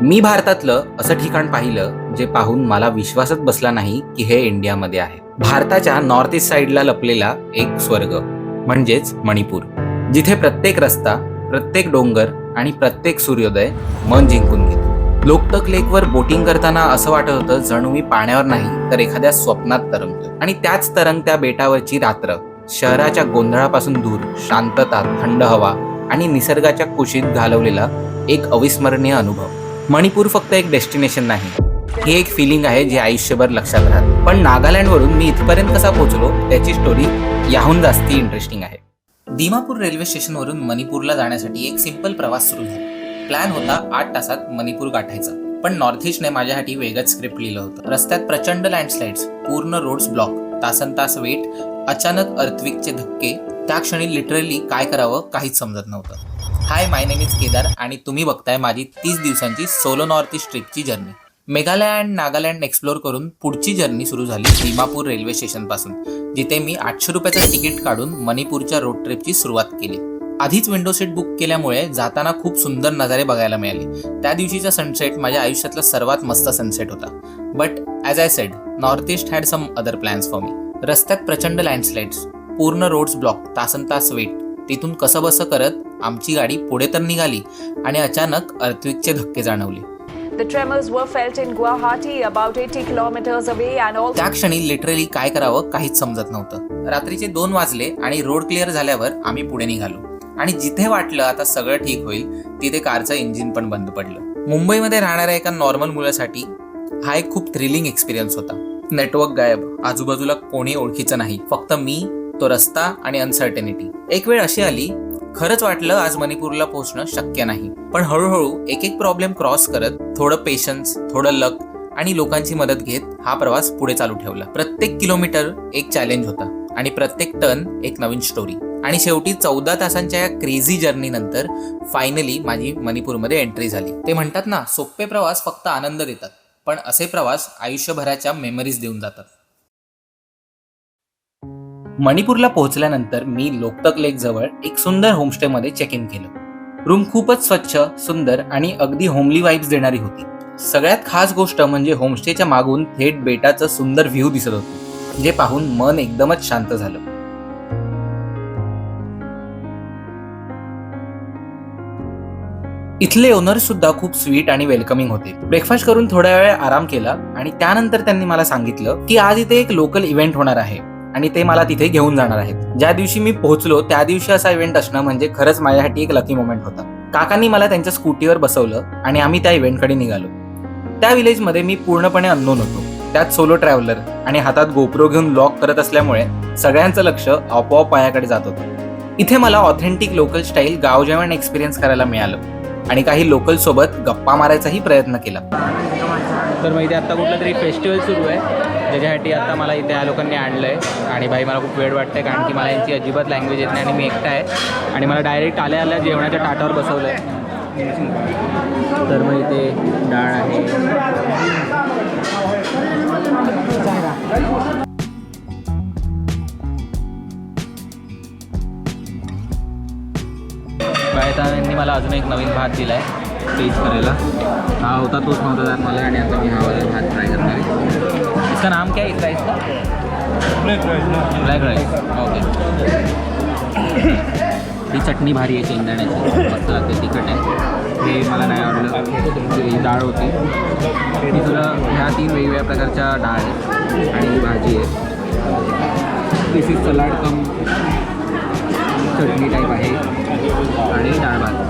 मी भारतातलं असं ठिकाण पाहिलं जे पाहून मला विश्वासच बसला नाही की हे इंडियामध्ये आहे. भारताच्या नॉर्थ ईस्ट साईडला लपलेला एक स्वर्ग म्हणजेच मणिपूर, जिथे प्रत्येक रस्ता, प्रत्येक डोंगर आणि प्रत्येक सूर्योदय मन जिंकून घेतो. लोकटक लेकवर बोटिंग करताना असं वाटत होतं जणू मी पाण्यावर नाही तर एखाद्या स्वप्नात तरंगतो. आणि त्याच तरंगत्या बेटावरची रात्र, शहराच्या गोंधळापासून दूर, शांतता, थंड हवा आणि निसर्गाच्या कुशीत घालवलेला एक अविस्मरणीय अनुभव. मणिपूर फक्त एक डेस्टिनेशन नाही, ही एक फिलिंग आहे जे आयुष्यभर लक्षात राहते. पण नागालँडवरून मी इथपर्यंत कसा पोहोचलो त्याची स्टोरी याहून जास्ती इंटरेस्टिंग आहे. दिमापूर रेल्वे स्टेशनवरून मणिपूरला जाण्यासाठी एक सिंपल प्रवास सुरू झाला. प्लॅन होता 8 तासात मणिपूर गाठायचा. पण नॉर्थ ईस्टने माझ्यासाठी वेगळंच स्क्रिप्ट लिहिलं होतं. रस्त्यात प्रचंड लँडस्लाइड्स, पूर्ण रोड्स ब्लॉक, तासन तास वेट, अचानक अर्थक्वेकचे धक्के. त्या क्षणी लिटरली काय करावं काहीच समजत नव्हतं. Hi, my name is Kedar आणि तुम्ही बघताय माझी 30 दिवसांची सोलो नॉर्थ ईस्ट ट्रिपची journey. Meghalaya and Nagaland explore करून पुढची जर्नी सुरू झाली दिमापूर रेल्वे स्टेशन पासून, जिथे मी 800 रुपयाचं तिकीट काढून मणिपूरच्या रोड ट्रिपची सुरुवात केली. आधीच विंडो सीट बुक केल्यामुळे जाताना खूप सुंदर नजारे बघायला मिळाले. त्या दिवशीचा सनसेट माझ्या आयुष्यातला सर्वात मस्त सनसेट होता. But as I said, North East had some other plans for me. रस्त्यात प्रचंड लँडस्लाइड्स, पूर्ण रोड्स ब्लॉक, तासन तास वेट. तिथून कसं बसं करत आमची गाडी पुढे तर निघाली आणि अचानक अर्थक्वेकचे धक्के जाणवले. The tremors were felt in Guwahati, about 80 kilometers away, and all. त्या क्षणी लिटरली काय करावं काहीच समजत नव्हतं. रात्रीचे 2 वाजले आणि रोड क्लिअर झाल्यावर आम्ही पुढे निघालो. आणि जिथे वाटलं आता सगळं ठीक होईल तिथे कारचं इंजिन पण बंद पडलं. मुंबईमध्ये राहणाऱ्या एका नॉर्मल मुलासाठी हा एक खूप थ्रिलिंग एक्सपिरियन्स होता. नेटवर्क गायब, आजूबाजूला कोणी ओळखीचं नाही, फक्त मी, तो रस्ता आणि अनसर्टेनिटी. एक वेळ अशी आली, खरंच वाटलं आज मणिपूरला पोहोचणं शक्य नाही. पण हळूहळू एक एक प्रॉब्लेम क्रॉस करत, थोडं पेशन्स, थोडं लक आणि लोकांची मदत घेत हा प्रवास पुढे चालू ठेवला. प्रत्येक किलोमीटर एक चॅलेंज होता आणि प्रत्येक टर्न एक नवीन स्टोरी. आणि शेवटी 14 तासांच्या या क्रेझी जर्नी नंतर फायनली माझी मणिपूरमध्ये एंट्री झाली. ते म्हणतात ना, सोपे प्रवास फक्त आनंद देतात, पण असे प्रवास आयुष्यभराच्या मेमरीज देऊन जातात. मणिपूरला पोहोचल्यानंतर मी लोकटक लेक जवळ एक सुंदर होमस्टेमध्ये चेक इन केलं. रूम खूपच स्वच्छ, सुंदर आणि अगदी होमली वाईब्स देणारी होती. सगळ्यात खास गोष्ट म्हणजे होमस्टेच्या मागून थेट बेटाचं सुंदर व्ह्यू दिसत होतं, जे पाहून मन एकदमच शांत झालं. इथले ओनर सुद्धा खूप स्वीट आणि वेलकमिंग होते. ब्रेकफास्ट करून थोड्या वेळ आराम केला आणि त्यानंतर त्यांनी मला सांगितलं की आज इथे एक लोकल इव्हेंट होणार आहे आणि ते मला तिथे घेऊन जाणार आहेत. ज्या दिवशी मी पोहोचलो त्या दिवशी असा इव्हेंट असणं म्हणजे खरंच माझ्यासाठी एक लकी मोमेंट होता. काकांनी मला त्यांच्या स्कूटीवर बसवलं आणि आम्ही त्या इव्हेंटकडे निघालो. त्या विलेजमध्ये मी पूर्णपणे अननोन होतो, त्यात सोलो ट्रॅव्हलर आणि हातात गोप्रो घेऊन व्लॉग करत असल्यामुळे सगळ्यांचं लक्ष आपोआप माझ्याकडे जात होतं. इथे मला ऑथेंटिक लोकल स्टाईल गाव जेवण एक्सपिरियन्स करायला मिळालं आणि काही लोकल सोबत गप्पा मारायचाही प्रयत्न केला. तर मग इथे आता कुठलं तरी फेस्टिवल सुरू आहे, ज्याच्यासाठी आता मला इथे या लोकांनी आणलं आहे. आणि भाई मला खूप वेळ वाटतं आहे, कारण की मला यांची अजिबात लँग्वेज येत नाही आणि मी एकटा आहे. आणि मला डायरेक्ट आल्या जेवणाच्या ताटावर बसवलं आहे. तर मग इथे डाळ आहे, यांनी मला अजून एक नवीन भात दिला आहे टेस्ट करायला. हा होता तोच नव्हता त्यात मला, आणि आता मी हा वाला भात ट्राय करणार आहे. इसका नाम क्या है इस राइस का? Black rice. ओके. ही चटणी भारी आहे शेंगदाण्याची, मस्त लागते, तिखट आहे. हे मला नाही आवडलं. ही डाळ होती, ही तुला ह्या 3 वेगवेगळ्या प्रकारच्या डाळ आहेत आणि ही भाजी आहे. This is salad cum chutney type आहे आणि डाळ भात.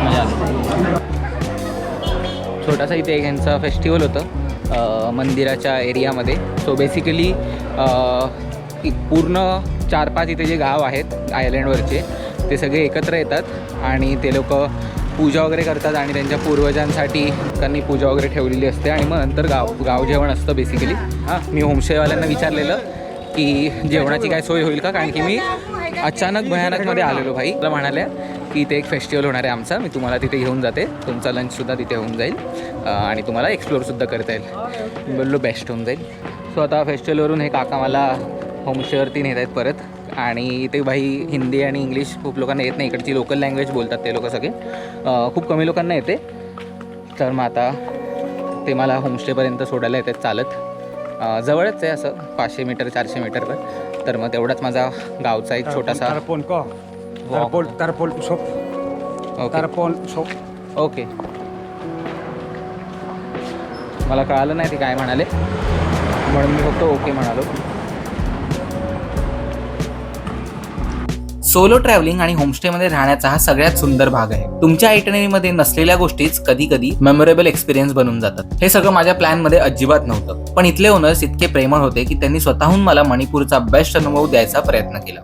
मजा आली. छोटासा इथे एक यांचं फेस्टिवल होतं मंदिराच्या एरियामध्ये. सो बेसिकली पूर्ण 4-5 इथे जे गाव आहेत आयलँडवरचे ते सगळे एकत्र येतात आणि ते लोक पूजा वगैरे करतात आणि त्यांच्या पूर्वजांसाठी त्यांनी पूजा वगैरे ठेवलेली असते. आणि मग नंतर गाव जेवण असतं बेसिकली. मी होमस्टेवाल्यांना विचारलेलं की जेवणाची काय सोय होईल का, कारण की मी अचानक भयानकमध्ये आलेलो. भाई मला म्हणाल्या की इथे एक फेस्टिवल होणार आहे आमचा, मी तुम्हाला तिथे घेऊन जाते, तुमचा लंचसुद्धा तिथे होऊन जाईल आणि तुम्हाला एक्सप्लोअरसुद्धा करता येईल. बोललो बेस्ट होऊन जाईल. सो आता फेस्टिवलवरून हे काका मला होमस्टेवरती नेत आहेत परत. आणि इथे भाई हिंदी आणि इंग्लिश खूप लोकांना येत नाही, इकडची लोकल लँग्वेज बोलतात ते लोक सगळे, खूप कमी लोकांना येते. तर मग आता ते मला होमस्टेपर्यंत सोडायला येतात चालत. जवळच आहे असं 500 मीटर 400 मीटरवर. तर मग तेवढाच माझा गावचा एक छोटासा ओके. मला कळालं नाही ते काय म्हणाले, म्हणून मी फक्त ओके म्हणालो. सोलो ट्रॅव्हलिंग आणि होमस्टेमध्ये राहण्याचा हा सगळ्यात सुंदर भाग आहे. तुमच्या आयटनरीमध्ये नसलेल्या गोष्टीच कधी कधी मेमोरेबल एक्सपिरियन्स बनून जातात. हे सगळं माझ्या प्लॅनमध्ये अजिबात नव्हतं, पण इथले ओनर्स इतके प्रेमळ होते की त्यांनी स्वतःहून मला मणिपूरचा बेस्ट अनुभव द्यायचा प्रयत्न केला.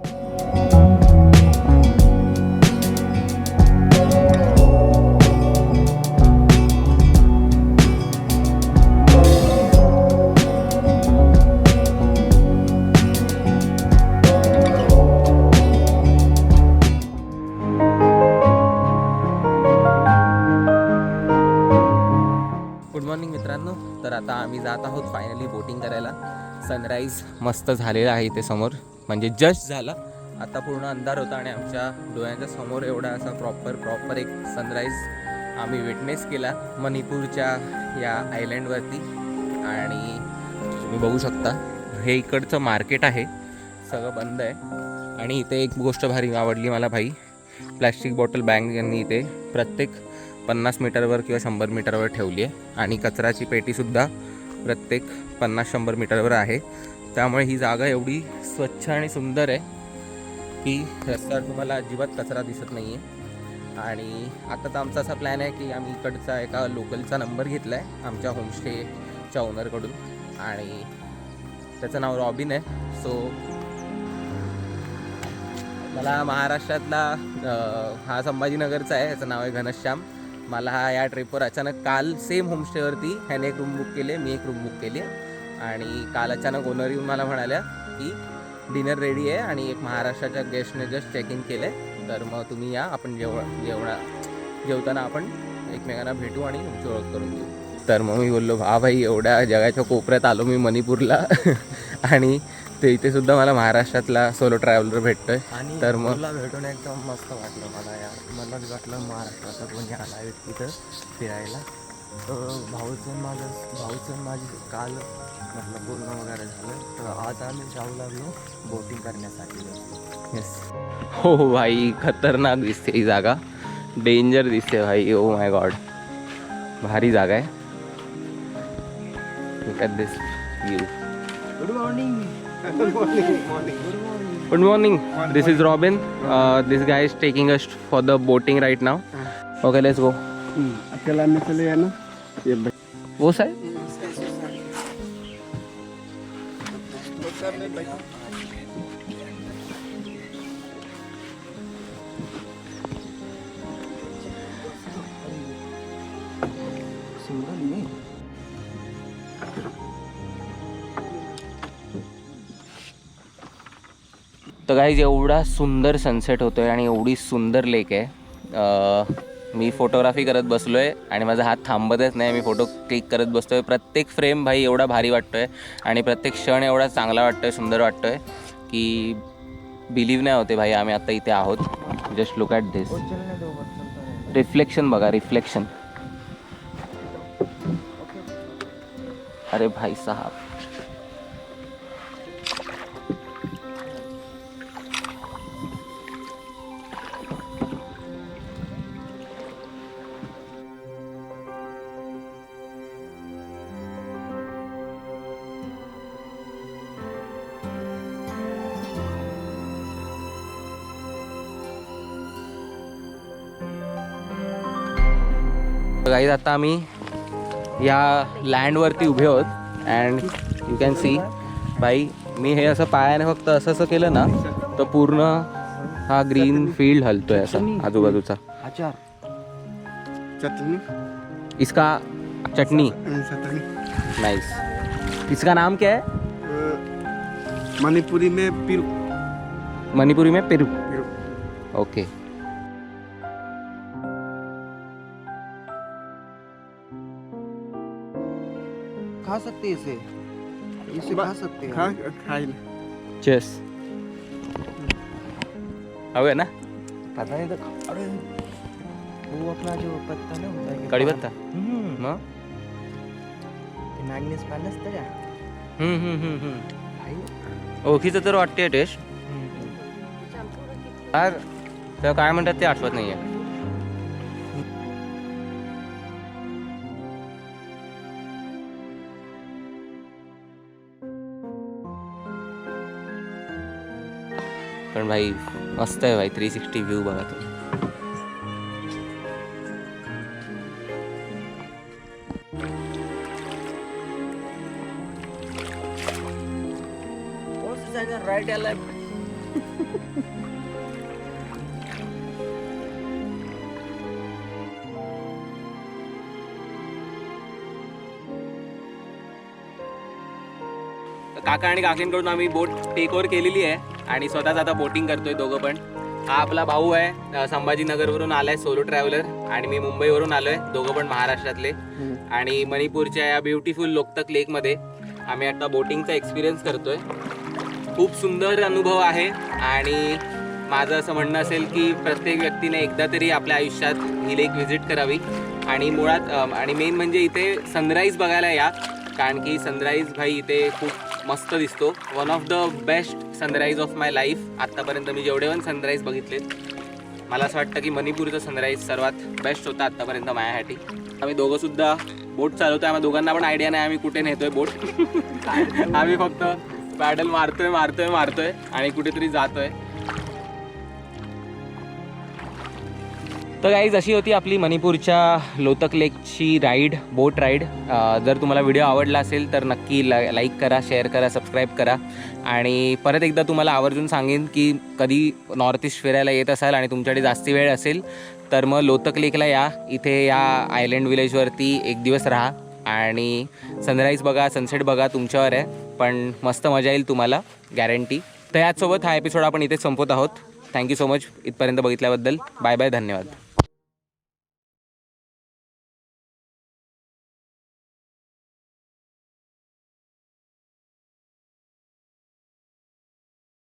गुड मॉर्निंग मित्रांनो. तर आता आम्ही जात आहोत फायनली बोटिंग करायला. सनराईज मस्त झालेला आहे इथे समोर, म्हणजे जस्ट झाला. आता पूर्ण अंधार होता आणि आमच्या डोळ्यांच्या समोर एवढा असा प्रॉपर एक सनराईज आम्ही विटनेस केला मणिपूरच्या या आयलँडवरती. आणि तुम्ही बघू शकता हे इकडचं मार्केट आहे, सगळं बंद आहे. आणि इथे एक गोष्ट भारी आवडली मला भाई, प्लॅस्टिक बॉटल बॅग यांनी इथे प्रत्येक 50 मीटरवर किंवा 100 मीटरवर ठेवली आहे. आणि कचराची पेटीसुद्धा प्रत्येक 50-100 मीटरवर आहे. त्यामुळे ही जागा एवढी स्वच्छ आणि सुंदर आहे की रस्त्यावर तुम्हाला अजिबात कचरा दिसत नाही आहे. आणि आताच आमचा असा प्लॅन आहे की आम्ही इकडचा एका लोकलचा नंबर घेतला आहे आमच्या होमस्टेच्या ओनरकडून, आणि त्याचं नाव रॉबिन आहे. सो मला महाराष्ट्रातला हा संभाजीनगरचा आहे, याचं नाव आहे घनश्याम. मला हा या ट्रिपवर अचानक काल सेम होमस्टेवरती ह्याने एक रूम बुक केली, मी एक रूम बुक केली. आणि काल अचानक ओनर येऊन मला म्हणाल्या की डिनर रेडी आहे आणि एक महाराष्ट्राच्या गेस्टने जस्ट चेक इन केलं आहे, तर मग तुम्ही या, आपण जेवताना आपण एकमेकांना भेटू आणि तुमची ओळख करून देऊ. तर मग मी बोललो हा भाई, एवढ्या जगाच्या कोपऱ्यात आलो मी मणिपूरला आणि ते इथे सुद्धा मला महाराष्ट्रातला सोलो ट्रॅव्हलर भेटतोय. तर मग भेटून एकदम मस्त वाटलं मला यार. मला वाटलं महाराष्ट्राचं कोणी आला आहे तिथं फिरायला. तर भाऊचं माझी काल म्हटलं पूर्ण वगैरे झालं, तर आज आम्ही जाऊ लागलो बोटिंग करण्यासाठी. येस. हो भाई, खतरनाक दिसते ही जागा, डेंजर दिसते भाई. ओ माय गॉड, भारी जागा आहे. Look at this view. Good morning. Good morning. This is Robin. This guy is taking us for the boating right now. Okay, let's go. अकेला में चले गए ना ये वो side? तर गाईज एवढा सुंदर सनसेट होतो आहे आणि एवढी सुंदर लेक आहे. मी फोटोग्राफी करत बसलो आहे आणि माझा हात थांबतच नाही, मी फोटो क्लिक करत बसतो आहे. प्रत्येक फ्रेम भाई एवढा भारी वाटतो आहे आणि प्रत्येक क्षण एवढा चांगला वाटतो आहे, सुंदर वाटतो आहे की बिलीव्ह नाही होते भाई आम्ही आत्ता इथे आहोत. Just look at this reflection, बघा रिफ्लेक्शन. अरे भाई साहब, गाईज आता आम्ही या लँडवरती उभे आहोत अँड यू कॅन सी भाई, मी हे असं पायाने फक्त असं केलं ना तर पूर्ण हा ग्रीन फील्ड हलतोय असा आजूबाजूचा. अचार चटनी, इसका चटनी नाइस. इसका नाम क्या है? मणिपुरी में पिरू. मणिपुरी में पेरू. ओके. खा सकते हैं इसे खा सकते हैं. चेस. हवे ना पता नहीं तो अरे वो अपना जो पत्ता नहीं होता है कढीपत्ता मग मॅग्नेस पाहिलं असतं का भाई ओळखीचं तर वाटते टेस्ट यार तर काय म्हणतात ते आठवत नाही आहे पण भाई मस्त आहे भाई 360 व्ह्यू बघा तुम्ही राईट याला काका आणि काकींकडून आम्ही बोट टेक ओव्हर केलेली आहे आणि स्वतःच आता बोटिंग करतोय दोघं पण हा आपला भाऊ आहे संभाजीनगरवरून आलाय सोलो ट्रॅव्हलर आणि मी मुंबईवरून आलोय दोघं पण महाराष्ट्रातले आणि मणिपूरच्या या ब्युटिफुल लोकतक लेकमध्ये आम्ही आता बोटिंगचा एक्सपिरियन्स करतोय खूप सुंदर अनुभव आहे आणि माझं असं म्हणणं असेल की प्रत्येक व्यक्तीने एकदा तरी आपल्या आयुष्यात ही लेक व्हिजिट करावी आणि मुळात आणि मेन म्हणजे इथे सनराईज बघायला या कारण की सनराईज भाई इथे खूप मस्त दिसतो one of the best sunrise of my life आत्तापर्यंत मी जेवढे पण सनराईज बघितलेत मला असं वाटतं की मणिपूरचं सनराईज सर्वात बेस्ट होता आत्तापर्यंत माझ्यासाठी आम्ही दोघंसुद्धा बोट चालवतो आम्ही दोघांना पण आयडिया नाही आम्ही कुठे नेतोय बोट आम्ही फक्त पॅडल मारतोय आणि कुठेतरी जातोय तर गाईज अशी होती आपली मणिपूरच्या लोतक लेकची राईड बोट राईड जर तुम्हाला व्हिडिओ आवडला असेल तर नक्की लाईक करा शेअर करा सबस्क्राईब करा आणि परत एकदा तुम्हाला आवर्जून सांगेन की कधी नॉर्थ ईस्ट फिरायला येत असाल आणि तुमच्याकडे जास्ती वेळ असेल तर मग लोतक लेकला या इथे या आयलँड विलेजवरती एक दिवस राहा आणि सनराईज बघा सनसेट बघा तुमच्यावर आहे पण मस्त मजा येईल तुम्हाला गॅरंटी तर याचसोबत हा एपिसोड आपण इथेच संपवत आहोत थँक्यू सो मच इथपर्यंत बघितल्याबद्दल बाय बाय धन्यवाद